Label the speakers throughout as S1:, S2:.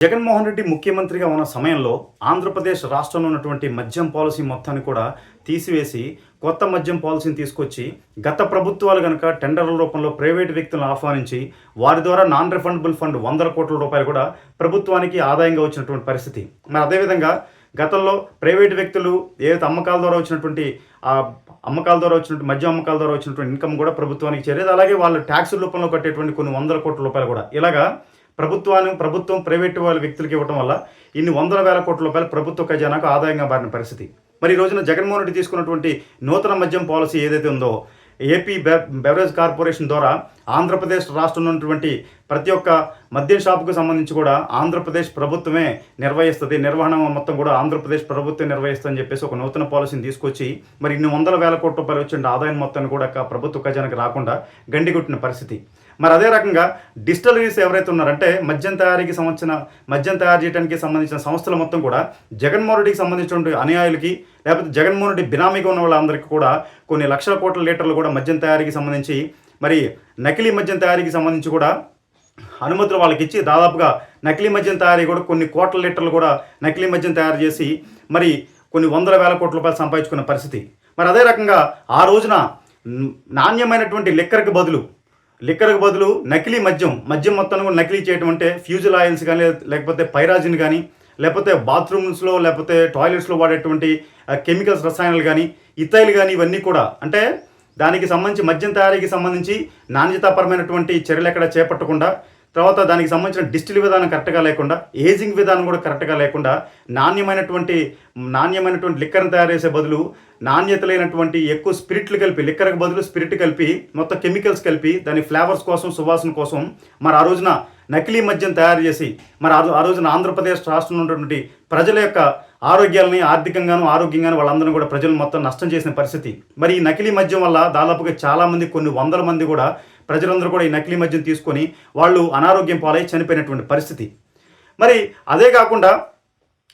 S1: జగన్మోహన్ రెడ్డి ముఖ్యమంత్రిగా ఉన్న సమయంలో ఆంధ్రప్రదేశ్ రాష్ట్రంలో ఉన్నటువంటి మద్యం పాలసీ మొత్తాన్ని కూడా తీసివేసి కొత్త మద్యం పాలసీని తీసుకొచ్చి గత ప్రభుత్వాలు కనుక టెండర్ల రూపంలో ప్రైవేటు వ్యక్తులను ఆహ్వానించి వారి ద్వారా నాన్ రిఫండబుల్ ఫండ్ 100 కోట్ల రూపాయలు కూడా ప్రభుత్వానికి ఆదాయంగా వచ్చినటువంటి పరిస్థితి. మరి అదేవిధంగా గతంలో ప్రైవేటు వ్యక్తులు ఏదైతే అమ్మకాల ద్వారా వచ్చినటువంటి మద్యం అమ్మకాల ద్వారా వచ్చినటువంటి ఇన్కమ్ కూడా ప్రభుత్వానికి చేరేది. అలాగే వాళ్ళు ట్యాక్స్ రూపంలో కట్టేటువంటి కొన్ని 100 కోట్ల రూపాయలు కూడా ఇలాగా ప్రభుత్వం ప్రైవేటు వాళ్ళ వ్యక్తులకు ఇవ్వడం వల్ల ఇన్ని వందల వేల కోట్ల రూపాయలు ప్రభుత్వ ఖజానాకు ఆదాయంగా మారిన పరిస్థితి. మరి ఈ రోజున జగన్మోహన్ రెడ్డి తీసుకున్నటువంటి నూతన మద్యం పాలసీ ఏదైతే ఉందో ఏపీ బెవరేజ్ కార్పొరేషన్ ద్వారా ఆంధ్రప్రదేశ్ రాష్ట్రంలో ఉన్నటువంటి ప్రతి ఒక్క మద్యం షాపుకు సంబంధించి కూడా ఆంధ్రప్రదేశ్ ప్రభుత్వమే నిర్వహిస్తుంది, నిర్వహణ మొత్తం కూడా ఆంధ్రప్రదేశ్ ప్రభుత్వం నిర్వహిస్తుందని చెప్పేసి ఒక నూతన పాలసీని తీసుకొచ్చి మరి ఇన్ని వందల వేల కోట్ల రూపాయలు వచ్చిన ఆదాయం మొత్తాన్ని కూడా ప్రభుత్వ ఖజానాకి రాకుండా గండికొట్టిన పరిస్థితి. మరి అదే రకంగా డిస్టిలరీస్ ఎవరైతే ఉన్నారంటే మద్యం తయారు చేయడానికి సంబంధించిన సంస్థల మొత్తం కూడా జగన్మోహన్ రెడ్డికి సంబంధించినటువంటి అనుయాయులకి లేకపోతే జగన్మోహన్ రెడ్డి బినామీగా ఉన్న వాళ్ళందరికీ కూడా కొన్ని లక్షల కోట్ల లీటర్లు కూడా మద్యం తయారీకి సంబంధించి మరి నకిలీ మద్యం తయారీకి సంబంధించి కూడా అనుమతులు వాళ్ళకి ఇచ్చి దాదాపుగా నకిలీ మద్యం తయారీ కూడా కొన్ని కోట్ల లీటర్లు కూడా నకిలీ మద్యం తయారు చేసి మరి కొన్ని వందల వేల కోట్ల రూపాయలు సంపాదించుకున్న పరిస్థితి. మరి అదే రకంగా ఆ రోజున నాణ్యమైనటువంటి లిక్కర్కి బదులు నకిలీ మద్యం మొత్తాన్ని కూడా నకిలీ చేయడం అంటే ఫ్యూజల్ ఆయిల్స్ కానీ లేకపోతే పైరాజిన్ కానీ లేకపోతే బాత్రూమ్స్లో లేకపోతే టాయిలెట్స్లో వాడేటువంటి కెమికల్స్ రసాయనాలు కానీ ఇథైల్ కానీ ఇవన్నీ కూడా అంటే దానికి సంబంధించి మద్యం తయారీకి సంబంధించి నాణ్యతాపరమైనటువంటి చర్యలు ఎక్కడ చేపట్టకుండా తర్వాత దానికి సంబంధించిన డిస్టిల్ విధానం కరెక్ట్గా లేకుండా ఏజింగ్ విధానం కూడా కరెక్ట్గా లేకుండా నాణ్యమైనటువంటి లిక్కర్ని తయారు చేసే బదులు నాణ్యత లేనటువంటి ఎక్కువ స్పిరిట్లు కలిపి లిక్కర్కి బదులు స్పిరిట్ కలిపి మొత్తం కెమికల్స్ కలిపి దాని ఫ్లేవర్స్ కోసం సువాసన కోసం మరి ఆ రోజున నకిలీ మద్యం తయారు చేసి మరి ఆ రోజున ఆంధ్రప్రదేశ్ రాష్ట్రంలో ఉన్నటువంటి ప్రజల యొక్క ఆరోగ్యాలని ఆరోగ్యంగాను వాళ్ళందరూ కూడా ప్రజలు మొత్తం నష్టం చేసిన పరిస్థితి. మరి ఈ నకిలీ మద్యం వల్ల దాదాపుగా చాలామంది కొన్ని వందల మంది కూడా ప్రజలందరూ కూడా ఈ నకిలీ మద్యం తీసుకొని వాళ్ళు అనారోగ్యం పాలై చనిపోయినటువంటి పరిస్థితి. మరి అదే కాకుండా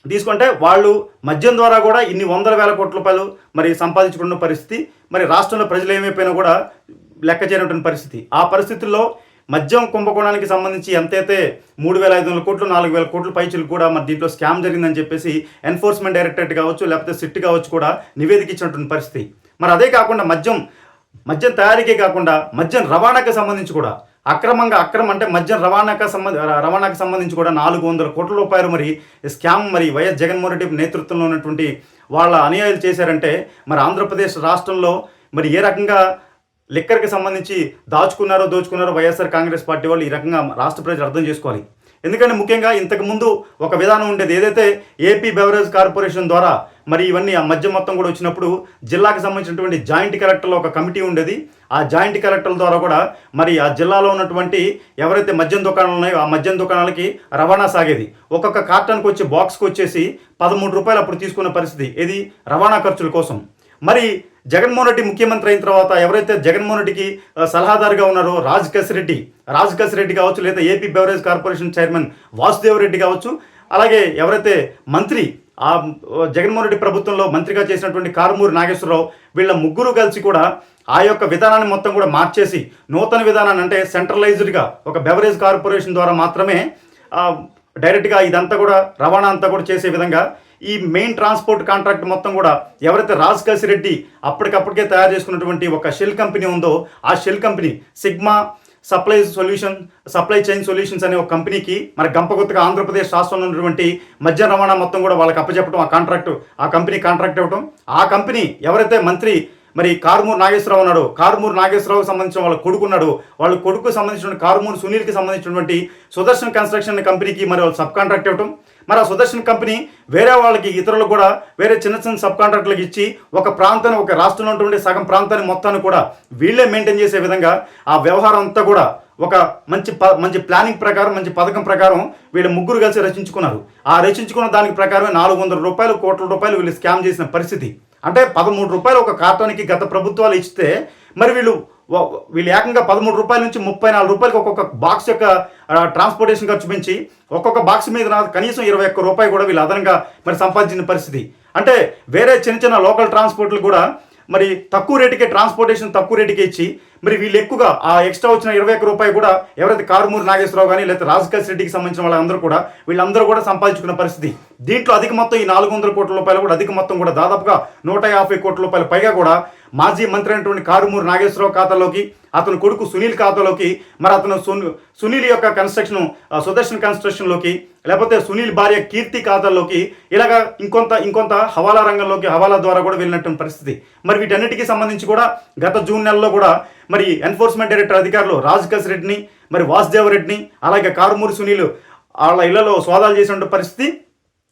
S1: తీసుకుంటే వాళ్ళు మద్యం ద్వారా కూడా ఇన్ని వందల వేల కోట్ల రూపాయలు మరి సంపాదించుకున్న పరిస్థితి. మరి రాష్ట్రంలో ప్రజలు ఏమైపోయినా కూడా లెక్క చేయనటువంటి పరిస్థితి. ఆ పరిస్థితుల్లో మద్యం కుంభకోణానికి సంబంధించి ఎంతైతే 3,500 కోట్లు 4,000 కోట్ల పైచులు కూడా మరి దీంట్లో స్కామ్ జరిగిందని చెప్పేసి ఎన్ఫోర్స్మెంట్ డైరెక్టరేట్ కావచ్చు లేకపోతే సిట్ కావచ్చు కూడా నివేదిక ఇచ్చినటువంటి పరిస్థితి. మరి అదే కాకుండా మద్యం తయారీకే కాకుండా మద్యం రవాణాకి సంబంధించి కూడా అక్రమం అంటే మద్యం రవాణాకి సంబంధించి కూడా 400 కోట్ల రూపాయలు మరి స్కామ్ మరి వైఎస్ జగన్మోహన్ రెడ్డి నేతృత్వంలో ఉన్నటువంటి వాళ్ళ అనుయాయులు చేశారంటే మరి ఆంధ్రప్రదేశ్ రాష్ట్రంలో మరి ఏ రకంగా లిక్కర్కి సంబంధించి దోచుకున్నారో వైఎస్ఆర్ కాంగ్రెస్ పార్టీ వాళ్ళు ఈ రకంగా రాష్ట్ర ప్రజలు అర్థం చేసుకోవాలి. ఎందుకంటే ముఖ్యంగా ఇంతకుముందు ఒక విధానం ఉండేది, ఏదైతే ఏపీ బెవరేజ్ కార్పొరేషన్ ద్వారా మరి ఇవన్నీ ఆ మద్యం మొత్తం కూడా వచ్చినప్పుడు జిల్లాకి సంబంధించినటువంటి జాయింట్ కలెక్టర్లో ఒక కమిటీ ఉండేది. ఆ జాయింట్ కలెక్టర్ల ద్వారా కూడా మరి ఆ జిల్లాలో ఉన్నటువంటి ఎవరైతే మద్యం దుకాణాలు ఉన్నాయో ఆ మద్యం దుకాణాలకి రవాణా సాగేది. ఒక్కొక్క కార్టన్కి వచ్చి బాక్స్కి వచ్చేసి 13 రూపాయలు అప్పుడు తీసుకున్న పరిస్థితి, ఇది రవాణా ఖర్చుల కోసం. మరి జగన్మోహన్ రెడ్డి ముఖ్యమంత్రి అయిన తర్వాత ఎవరైతే జగన్మోహన్ రెడ్డికి సలహాదారుగా ఉన్నారో రాజకేశ్ రెడ్డి కావచ్చు, లేదా AP beverage corporation chairman Vasudev Reddy కావచ్చు, అలాగే ఎవరైతే మంత్రి ఆ జగన్మోహన్ రెడ్డి ప్రభుత్వంలో మంత్రిగా చేసినటువంటి కారుమూరి నాగేశ్వరరావు, వీళ్ళ ముగ్గురు కలిసి కూడా ఆ యొక్క విధానాన్ని మొత్తం కూడా మార్చేసి నూతన విధానాన్ని అంటే సెంట్రలైజ్డ్గా ఒక బెవరేజ్ కార్పొరేషన్ ద్వారా మాత్రమే డైరెక్ట్గా ఇదంతా కూడా రవాణా అంతా కూడా చేసే విధంగా ఈ మెయిన్ ట్రాన్స్పోర్ట్ కాంట్రాక్ట్ మొత్తం కూడా ఎవరైతే రాజకేశ్ రెడ్డి అప్పటికప్పటికే తయారు చేసుకున్నటువంటి ఒక షెల్ కంపెనీ ఉందో ఆ shell company Sigma supply chain solutions అనే ఒక కంపెనీకి మరి గంపగుత్తగా ఆంధ్రప్రదేశ్ రాష్ట్రంలో ఉన్నటువంటి మద్య రవాణా మొత్తం కూడా వాళ్ళకి అప్పచెప్పడం, ఆ కంపెనీ కాంట్రాక్ట్ ఇవ్వడం. ఆ కంపెనీ ఎవరైతే మంత్రి మరి కారుమూరి నాగేశ్వరరావు ఉన్నాడు, కారుమూరి నాగేశ్వరరావుకి సంబంధించిన వాళ్ళ కొడుకు సంబంధించిన కారుమూరి సునీల్కి సంబంధించినటువంటి సుదర్శన్ కన్స్ట్రక్షన్ కంపెనీకి మరి వాళ్ళు సబ్ కాంట్రాక్ట్ ఇవ్వడం. మరి ఆ సుదర్శన్ కంపెనీ వేరే వాళ్ళకి ఇతరులకు కూడా వేరే చిన్న సబ్ కాంట్రాక్టులకు ఇచ్చి ఒక రాష్ట్రంలో ఉన్నటువంటి సగం ప్రాంతాన్ని మొత్తాన్ని కూడా వీళ్ళే మెయింటైన్ చేసే విధంగా ఆ వ్యవహారం అంతా కూడా ఒక మంచి ప్లానింగ్ ప్రకారం మంచి పథకం ప్రకారం వీళ్ళు ముగ్గురు కలిసి రచించుకున్నారు. ఆ రచించుకున్న దానికి ప్రకారమే 400 కోట్ల రూపాయలు వీళ్ళు స్కామ్ చేసిన పరిస్థితి. అంటే 13 రూపాయలు ఒక కార్టోన్కి గత ప్రభుత్వాలు ఇస్తే మరి వీళ్ళు ఏకంగా 13 రూపాయల నుంచి 34 రూపాయలకి ఒక్కొక్క బాక్స్ యొక్క ట్రాన్స్పోర్టేషన్ ఖర్చు పెంచి ఒక్కొక్క బాక్స్ మీద కనీసం 21 రూపాయలు కూడా వీళ్ళు అదనంగా మరి సంపాదించిన పరిస్థితి. అంటే వేరే చిన్న లోకల్ ట్రాన్స్పోర్ట్లు కూడా మరి తక్కువ రేటుకే ట్రాన్స్పోర్టేషన్ తక్కువ రేటుకే ఇచ్చి మరి వీళ్ళు ఎక్కువగా ఆ ఎక్స్ట్రా వచ్చిన 21 రూపాయి కూడా ఎవరైతే కారుమూరి నాగేశ్వరరావు కానీ లేకపోతే రాజకేశ్ రెడ్డికి సంబంధించిన వాళ్ళందరూ కూడా వీళ్ళందరూ కూడా సంపాదించుకున్న పరిస్థితి. దీంట్లో అధిక మొత్తం ఈ 400 కోట్ల రూపాయలు కూడా అధిక మొత్తం కూడా దాదాపుగా 150 కోట్ల రూపాయల పైగా కూడా మాజీ మంత్రి అయినటువంటి కారుమూరి నాగేశ్వరరావు ఖాతాలోకి, అతని కొడుకు సునీల్ ఖాతాలోకి, మరి అతను సునీల్ యొక్క కన్స్ట్రక్షన్ సుదర్శన్ కన్స్ట్రక్షన్లోకి, లేకపోతే సునీల్ భార్య కీర్తి ఖాతాల్లోకి, ఇలాగా ఇంకొంత హవాలా రంగంలోకి హవాలా ద్వారా కూడా వెళ్ళినటువంటి పరిస్థితి. మరి వీటన్నిటికీ సంబంధించి కూడా గత జూన్ నెలలో కూడా మరి ఎన్ఫోర్స్మెంట్ డైరెక్టర్ అధికారులు రాజకేశ్ రెడ్డిని, మరి వాసుదేవ్ రెడ్డిని, అలాగే కారుమూరి సునీల్ వాళ్ళ ఇళ్లలో సోదాలు చేసినటువంటి పరిస్థితి.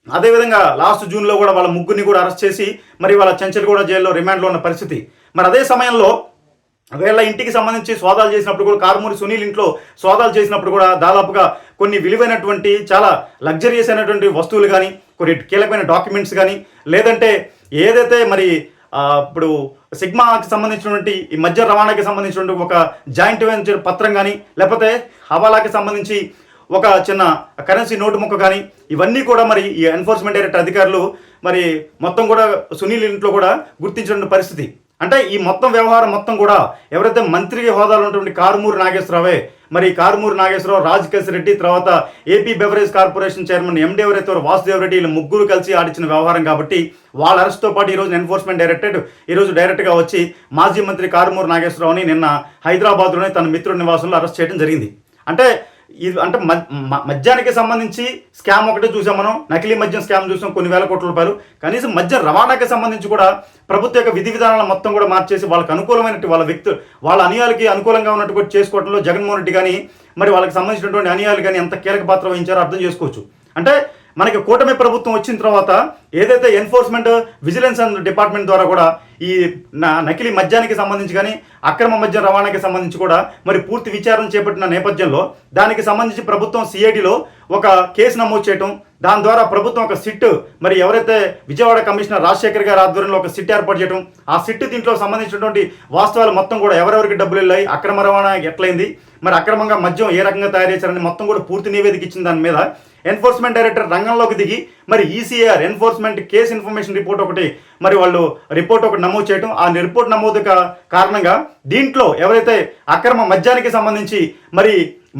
S1: అదేవిధంగా లాస్ట్ జూన్లో కూడా వాళ్ళ ముగ్గురిని కూడా అరెస్ట్ చేసి మరి వాళ్ళ చెంచల్గూడ జైల్లో రిమాండ్లో ఉన్న పరిస్థితి. మరి అదే సమయంలో వీళ్ళ ఇంటికి సంబంధించి సోదాలు చేసినప్పుడు కూడా కారుమూరి సునీల్ ఇంట్లో సోదాలు చేసినప్పుడు కూడా దాదాపుగా కొన్ని విలువైనటువంటి చాలా లగ్జరియస్ అయినటువంటి వస్తువులు కానీ, కొన్ని కీలకమైన డాక్యుమెంట్స్ కానీ, లేదంటే ఏదైతే మరి ఇప్పుడు సిగ్మాకి సంబంధించినటువంటి ఈ మధ్య రవాణాకి సంబంధించినటువంటి ఒక జాయింట్ వెంచర్ పత్రం కానీ, లేకపోతే హవాలాకి సంబంధించి ఒక చిన్న కరెన్సీ నోటు ముక్క కానీ, ఇవన్నీ కూడా మరి ఈ ఎన్ఫోర్స్మెంట్ డైరెక్టర్ అధికారులు మరి మొత్తం కూడా సునీల్ ఇంట్లో కూడా గుర్తించిన పరిస్థితి. అంటే ఈ మొత్తం వ్యవహారం మొత్తం కూడా ఎవరైతే మంత్రి హోదాలో ఉన్నటువంటి కారుమూరి నాగేశ్వరరావే, మరి కారుమూరి నాగేశ్వరరావు, రాజకేశ్ రెడ్డి, తర్వాత AP beverage corporation chairman MD ఎవరైతే వాసుదేవ్ రెడ్డి, వీళ్ళు ముగ్గురు కలిసి ఆడిచిన వ్యవహారం కాబట్టి వాళ్ళ అరెస్ట్తో పాటు ఈరోజు ఎన్ఫోర్స్మెంట్ డైరెక్టరేట్ ఈరోజు డైరెక్ట్గా వచ్చి మాజీ మంత్రి కారుమూరి నాగేశ్వరరావుని నిన్న హైదరాబాద్లోనే తన మిత్రుడి నివాసంలో అరెస్ట్ చేయడం జరిగింది. అంటే ఇది అంటే మద్యానికి సంబంధించి స్కామ్ ఒకటే చూసాం మనం, నకిలీ మద్యం స్కామ్ చూసాం కొన్ని వేల కోట్ల రూపాయలు. కనీసం మద్యం రవాణాకి సంబంధించి కూడా ప్రభుత్వ యొక్క విధి విధానాలను మొత్తం కూడా మార్చేసి వాళ్ళకి అనుకూలమైనట్టు వాళ్ళ అనుయాలకి అనుకూలంగా ఉన్నట్టు కూడా చేసుకోవడంలో జగన్మోహన్ రెడ్డి కానీ మరి వాళ్ళకి సంబంధించినటువంటి అనుయాలు కానీ ఎంత కీలక పాత్ర వహించారో అర్థం చేసుకోవచ్చు. అంటే మనకి కూటమి ప్రభుత్వం వచ్చిన తర్వాత ఏదైతే ఎన్ఫోర్స్మెంట్ విజిలెన్స్ డిపార్ట్మెంట్ ద్వారా కూడా ఈ నకిలీ మద్యానికి సంబంధించి కానీ అక్రమ మద్యం రవాణాకి సంబంధించి కూడా మరి పూర్తి విచారణ చేపట్టిన నేపథ్యంలో దానికి సంబంధించి ప్రభుత్వం సిఐడిలో ఒక కేసు నమోదు చేయటం, దాని ద్వారా ప్రభుత్వం ఒక సిట్ మరి ఎవరైతే విజయవాడ కమిషనర్ రాజశేఖర్ గారి ఆధ్వర్యంలో ఒక సిట్ ఏర్పాటు చేయడం, ఆ సిట్ దీంట్లో సంబంధించినటువంటి వాస్తవాలు మొత్తం కూడా ఎవరెవరికి డబ్బులు వెళ్ళాయి, అక్రమ రవాణా ఎట్లయింది, మరి అక్రమంగా మద్యం ఏ రకంగా తయారు చేశారని మొత్తం కూడా పూర్తి నివేదిక ఇచ్చిన దాని మీద ఎన్ఫోర్స్మెంట్ డైరెక్టర్ రంగంలోకి దిగి మరి ECR enforcement case information report ఒకటి మరి వాళ్ళు రిపోర్ట్ ఒకటి నమోదు చేయడం, ఆ రిపోర్ట్ నమోదు కారణంగా దీంట్లో ఎవరైతే అక్రమ మద్యానికి సంబంధించి మరి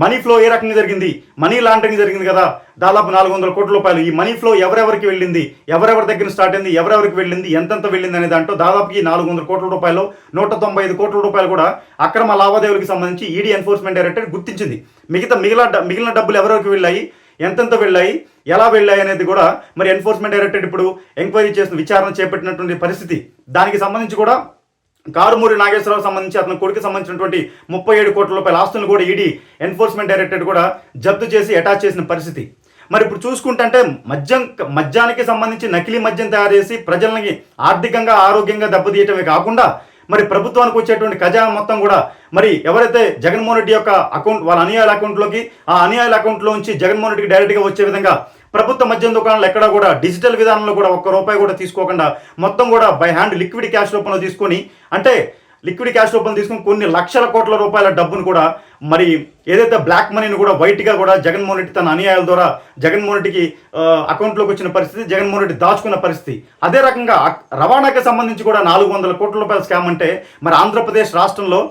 S1: మనీ ఫ్లో ఏ రకంగా జరిగింది, మనీ లాండరింగ్ జరిగింది కదా దాదాపు 400 కోట్ల రూపాయలు, ఈ మనీ ఫ్లో ఎవరెవరికి వెళ్ళింది, ఎవరెవరి దగ్గర స్టార్ట్ అయింది, ఎవరెవరికి వెళ్ళింది, ఎంతెంత వెళ్ళింది అనే దాంట్లో దాదాపు ఈ 400 కోట్ల రూపాయలు 195 కోట్ల రూపాయలు కూడా అక్రమ లావాదేవీలకు సంబంధించి ఈడీ ఎన్ఫోర్స్మెంట్ డైరెక్టర్ గుర్తించింది. మిగిలిన డబ్బులు ఎవరెవరికి వెళ్ళాయి, ఎంతెంత వెళ్ళాయి, ఎలా వెళ్ళాయి అనేది కూడా మరి ఎన్ఫోర్స్మెంట్ డైరెక్టరేట్ ఇప్పుడు ఎంక్వైరీ చేసిన విచారణ చేపట్టినటువంటి పరిస్థితి. దానికి సంబంధించి కూడా కారుమూరి నాగేశ్వరరావు సంబంధించి అతని కొడుకు సంబంధించినటువంటి 37 కోట్ల రూపాయల ఆస్తులను కూడా ఈడీ ఎన్ఫోర్స్మెంట్ డైరెక్టరేట్ కూడా జప్తు చేసి అటాచ్ చేసిన పరిస్థితి. మరి ఇప్పుడు చూసుకుంటే మద్యానికి సంబంధించి నకిలీ మద్యం తయారు చేసి ప్రజల్ని ఆర్థికంగా ఆరోగ్యంగా దెబ్బతీయటమే కాకుండా మరి ప్రభుత్వానికి వచ్చేటువంటి ఖజానా మొత్తం కూడా మరి ఎవరైతే జగన్మోహన్ రెడ్డి యొక్క అకౌంట్ వాళ్ళ అనుయాయుల అకౌంట్లోకి, ఆ అనుయాయుల అకౌంట్లో నుంచి జగన్మోహన్ రెడ్డికి డైరెక్ట్గా వచ్చే విధంగా ప్రభుత్వ మద్యం దుకాణాలు ఎక్కడా కూడా డిజిటల్ విధానంలో కూడా ఒక్క రూపాయి కూడా తీసుకోకుండా మొత్తం కూడా బై హ్యాండ్ లిక్విడ్ క్యాష్ రూపంలో తీసుకొని, అంటే లిక్విడ్ క్యాష్ రూపంలో తీసుకుని కొన్ని లక్షల కోట్ల రూపాయల డబ్బును కూడా మరి ఏదైతే బ్లాక్ మనీని కూడా వైట్గా కూడా జగన్మోహన్ రెడ్డి తన అనుయాయుల ద్వారా జగన్మోహన్ రెడ్డికి అకౌంట్లోకి వచ్చిన పరిస్థితి, జగన్మోహన్ రెడ్డి దాచుకున్న పరిస్థితి. అదే రకంగా రవాణాకి సంబంధించి కూడా 400 కోట్ల రూపాయల స్కామ్ అంటే మరి ఆంధ్రప్రదేశ్ రాష్ట్రంలో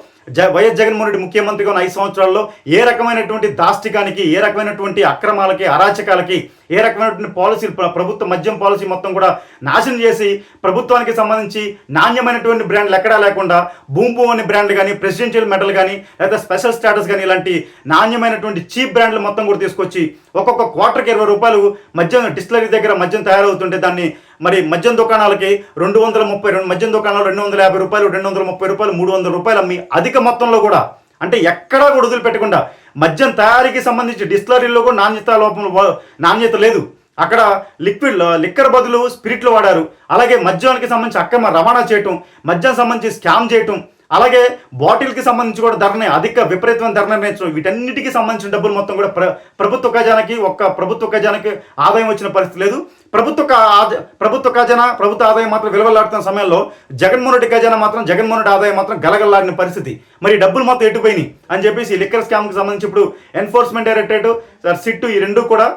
S1: వైఎస్ జగన్మోహన్ రెడ్డి ముఖ్యమంత్రిగా ఉన్న 5 సంవత్సరాల్లో ఏ రకమైనటువంటి దాష్టికానికి, ఏ రకమైనటువంటి అక్రమాలకి, అరాచకాలకి, ఏ రకమైనటువంటి పాలసీ ప్రభుత్వ మద్యం పాలసీ మొత్తం కూడా నాశనం చేసి ప్రభుత్వానికి సంబంధించి నాణ్యమైనటువంటి బ్రాండ్లు ఎక్కడా లేకుండా బూంబూ అనే బ్రాండ్లు కానీ, ప్రెసిడెన్షియల్ మెడల్ కానీ, లేదా స్పెషల్ స్టేటస్ కానీ ఇలాంటి నాణ్యమైనటువంటి చీప్ బ్రాండ్లు మొత్తం కూడా తీసుకొచ్చి ఒక్కొక్క క్వార్టర్కి 20 రూపాయలు మద్యం డిస్టిలరీ దగ్గర మద్యం తయారవుతుంటే దాన్ని మరి మద్యం దుకాణాలకి 232 మద్యం దుకాణాలు 250 రూపాయలు, 230 రూపాయలు, 300 రూపాయలు అమ్మి అధిక మొత్తంలో కూడా అంటే ఎక్కడా కూడా వదిలిపెట్టకుండా మద్యం తయారీకి సంబంధించి డిస్టిలరీలో కూడా నాణ్యత లేదు. అక్కడ లిక్కర్ బదులు స్పిరిట్లు వాడారు. అలాగే మద్యానికి సంబంధించి అక్రమ రవాణా చేయటం, మద్యం సంబంధించి స్కామ్ చేయటం, అలాగే బాటిల్కి సంబంధించి కూడా ధరని విపరీతమైన ధర నిర్ణయించడం, వీటన్నిటికీ సంబంధించిన డబ్బులు మొత్తం కూడా ప్రభుత్వ ఖజానాకి ఆదాయం వచ్చిన పరిస్థితి లేదు. ప్రభుత్వ ఖజానా ప్రభుత్వ ఆదాయం మాత్రం విలువలాడుతున్న సమయంలో జగన్మోహన్ రెడ్డి ఖజానా మాత్రం జగన్మోహన్ రెడ్డి ఆదాయం మాత్రం గలగల్లాడిన పరిస్థితి. మరి డబ్బులు మొత్తం ఎట్టుపోయినాయి అని చెప్పేసి లిక్కర్ స్కామ్కి సంబంధించి ఇప్పుడు ఎన్ఫోర్స్మెంట్ డైరెక్టరేట్, సిట్ ఈ రెండు కూడా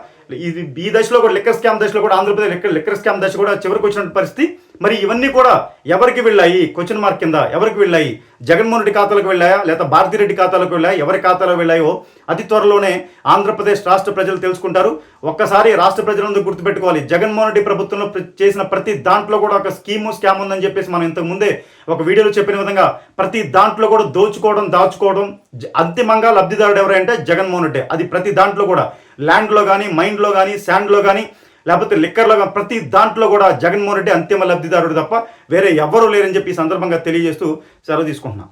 S1: ఈ దశలో కూడా లిక్కర్ స్కామ్ దశలో కూడా ఆంధ్రప్రదేశ్ లిక్కర్ స్కామ్ దశ కూడా చివరికి వచ్చిన పరిస్థితి. మరి ఇవన్నీ కూడా ఎవరికి వెళ్ళాయి? క్వశ్చన్ మార్క్ కింద ఎవరికి వెళ్ళాయి? జగన్మోహన్ రెడ్డి ఖాతాలకు వెళ్ళాయా, లేదా భారతిరెడ్డి ఖాతాలకు వెళ్ళాయా? ఎవరి ఖాతాలో వెళ్ళాయో అతి త్వరలోనే ఆంధ్రప్రదేశ్ రాష్ట్ర ప్రజలు తెలుసుకుంటారు. ఒక్కసారి రాష్ట్ర ప్రజలందరూ గుర్తుపెట్టుకోవాలి, జగన్మోహన్ రెడ్డి ప్రభుత్వంలో చేసిన ప్రతి దాంట్లో కూడా ఒక స్కామ్ ఉందని చెప్పేసి మనం ఇంతకు ముందే ఒక వీడియోలో చెప్పిన విధంగా ప్రతి దాంట్లో కూడా దోచుకోవడం, దాచుకోవడం, అంతిమంగా లబ్ధిదారుడు ఎవరంటే జగన్మోహన్ రెడ్డి. అది ప్రతి దాంట్లో కూడా ల్యాండ్లో కానీ, మైండ్లో కానీ, శాండ్లో కానీ, లేకపోతే లిక్కర్లో కానీ, ప్రతి దాంట్లో కూడా జగన్మోహన్ రెడ్డి అంతిమ లబ్ధిదారుడు తప్ప వేరే ఎవరూ లేరని చెప్పి ఈ సందర్భంగా తెలియజేస్తూ సెలవు తీసుకుంటున్నాను.